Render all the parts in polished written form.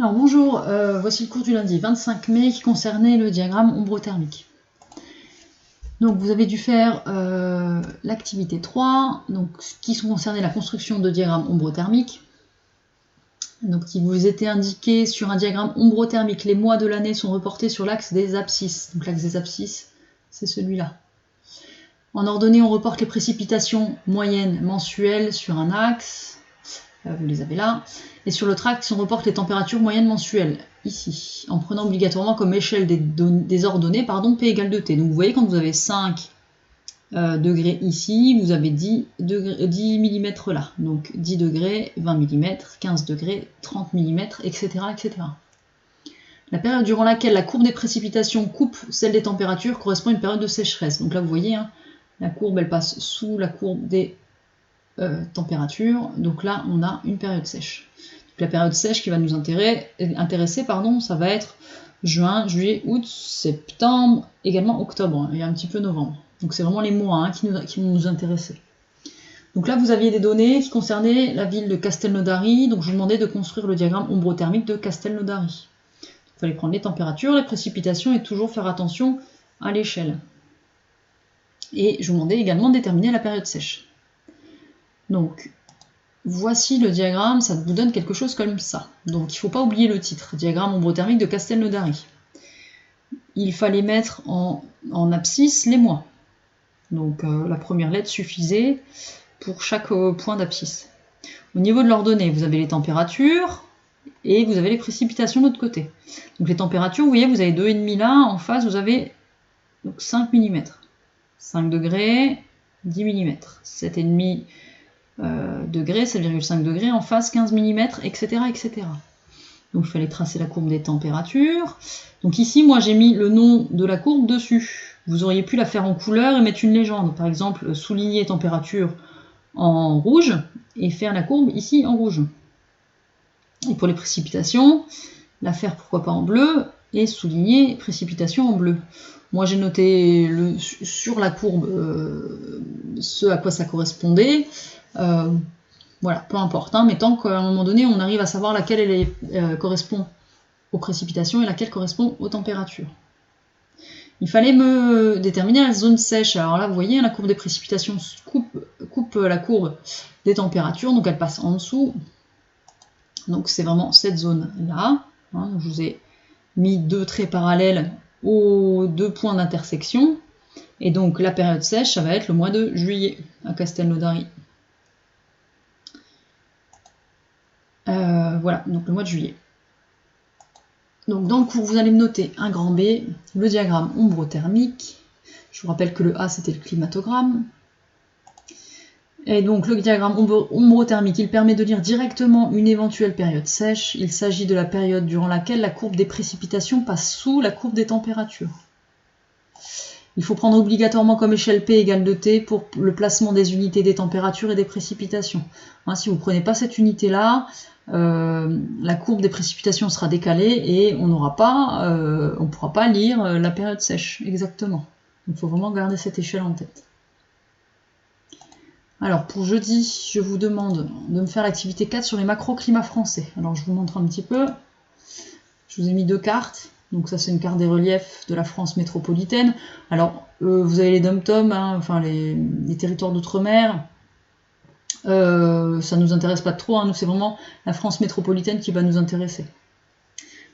Alors bonjour, voici le cours du lundi 25 mai qui concernait le diagramme ombrothermique. Donc vous avez dû faire l'activité 3, donc, qui concernait la construction de diagrammes ombrothermiques. Donc il vous était indiqué sur un diagramme ombrothermique, les mois de l'année sont reportés sur l'axe des abscisses. Donc l'axe des abscisses, c'est celui-là. En ordonnée, on reporte les précipitations moyennes mensuelles sur un axe. Vous les avez là, et sur l'autre axe, on reporte les températures moyennes mensuelles, ici, en prenant obligatoirement comme échelle des ordonnées, P égale 2T. Donc vous voyez, quand vous avez 5 degrés ici, vous avez 10 mm là, donc 10 degrés, 20 mm, 15 degrés, 30 mm, etc., etc. La période durant laquelle la courbe des précipitations coupe celle des températures correspond à une période de sécheresse. Donc là, vous voyez, hein, la courbe, elle passe sous la courbe des température, donc là on a une période sèche. Donc, la période sèche qui va nous intéresser, ça va être juin, juillet, août, septembre, également octobre et un petit peu novembre. Donc c'est vraiment les mois qui vont nous intéresser. Donc là vous aviez des données qui concernaient la ville de Castelnaudary, donc je vous demandais de construire le diagramme ombrothermique de Castelnaudary. Il fallait prendre les températures, les précipitations et toujours faire attention à l'échelle. Et je vous demandais également de déterminer la période sèche. Donc, voici le diagramme, ça vous donne quelque chose comme ça. Donc, il ne faut pas oublier le titre, diagramme ombrothermique de Castelnaudary. Il fallait mettre en abscisse les mois. Donc, la première lettre suffisait pour chaque point d'abscisse. Au niveau de l'ordonnée, vous avez les températures et vous avez les précipitations de l'autre côté. Donc, les températures, vous voyez, vous avez 2,5 là, en face, vous avez donc, 5 mm. 5 degrés, 10 mm. 7,5 degrés, 7,5 degrés, en face 15 mm, etc., etc. Donc il fallait tracer la courbe des températures. Donc ici, moi j'ai mis le nom de la courbe dessus. Vous auriez pu la faire en couleur et mettre une légende. Par exemple, souligner température en rouge et faire la courbe ici en rouge. Et pour les précipitations, la faire pourquoi pas en bleu et souligner précipitations en bleu. Moi j'ai noté sur la courbe ce à quoi ça correspondait. Voilà, peu importe, hein, mais tant qu'à un moment donné, on arrive à savoir laquelle correspond aux précipitations et laquelle correspond aux températures. Il fallait me déterminer la zone sèche. Alors là, vous voyez, la courbe des précipitations coupe la courbe des températures, donc elle passe en dessous. Donc c'est vraiment cette zone-là. Hein, je vous ai mis deux traits parallèles aux deux points d'intersection. Et donc la période sèche, ça va être le mois de juillet à Castelnaudary. Voilà, donc le mois de juillet. Donc dans le cours, vous allez me noter un grand B, le diagramme ombrothermique. Je vous rappelle que le A, c'était le climatogramme. Et donc le diagramme ombrothermique, il permet de lire directement une éventuelle période sèche. Il s'agit de la période durant laquelle la courbe des précipitations passe sous la courbe des températures. Il faut prendre obligatoirement comme échelle P égale 2T pour le placement des unités des températures et des précipitations. Hein, si vous ne prenez pas cette unité-là, la courbe des précipitations sera décalée et on ne pourra pas lire la période sèche exactement. Il faut vraiment garder cette échelle en tête. Alors pour jeudi, je vous demande de me faire l'activité 4 sur les macroclimats français. Alors je vous montre un petit peu. Je vous ai mis deux cartes. Donc ça c'est une carte des reliefs de la France métropolitaine. Alors vous avez les dom-tom, hein, enfin les territoires d'outre-mer. Ça nous intéresse pas trop, hein. Nous c'est vraiment la France métropolitaine qui va nous intéresser.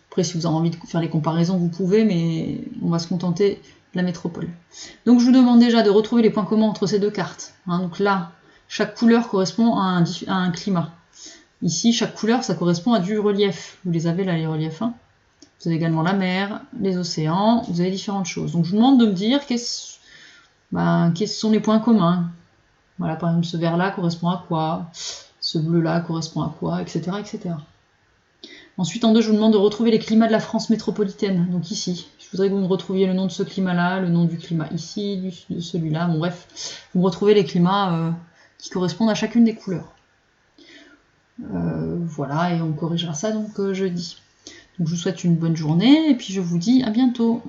Après si vous avez envie de faire les comparaisons vous pouvez, mais on va se contenter de la métropole. Donc je vous demande déjà de retrouver les points communs entre ces deux cartes. Hein. Donc là, chaque couleur correspond à un climat. Ici, chaque couleur ça correspond à du relief. Vous les avez là les reliefs. Hein. Vous avez également la mer, les océans, vous avez différentes choses. Donc je vous demande de me dire quels sont les points communs. Voilà, par exemple, ce vert-là correspond à quoi, ce bleu-là correspond à quoi, etc., etc. Ensuite, en 2, je vous demande de retrouver les climats de la France métropolitaine. Donc ici, je voudrais que vous me retrouviez le nom de ce climat-là, le nom du climat ici, de celui-là. Bon, bref, vous me retrouvez les climats qui correspondent à chacune des couleurs. Voilà, et on corrigera ça donc jeudi. Donc je vous souhaite une bonne journée et puis je vous dis à bientôt.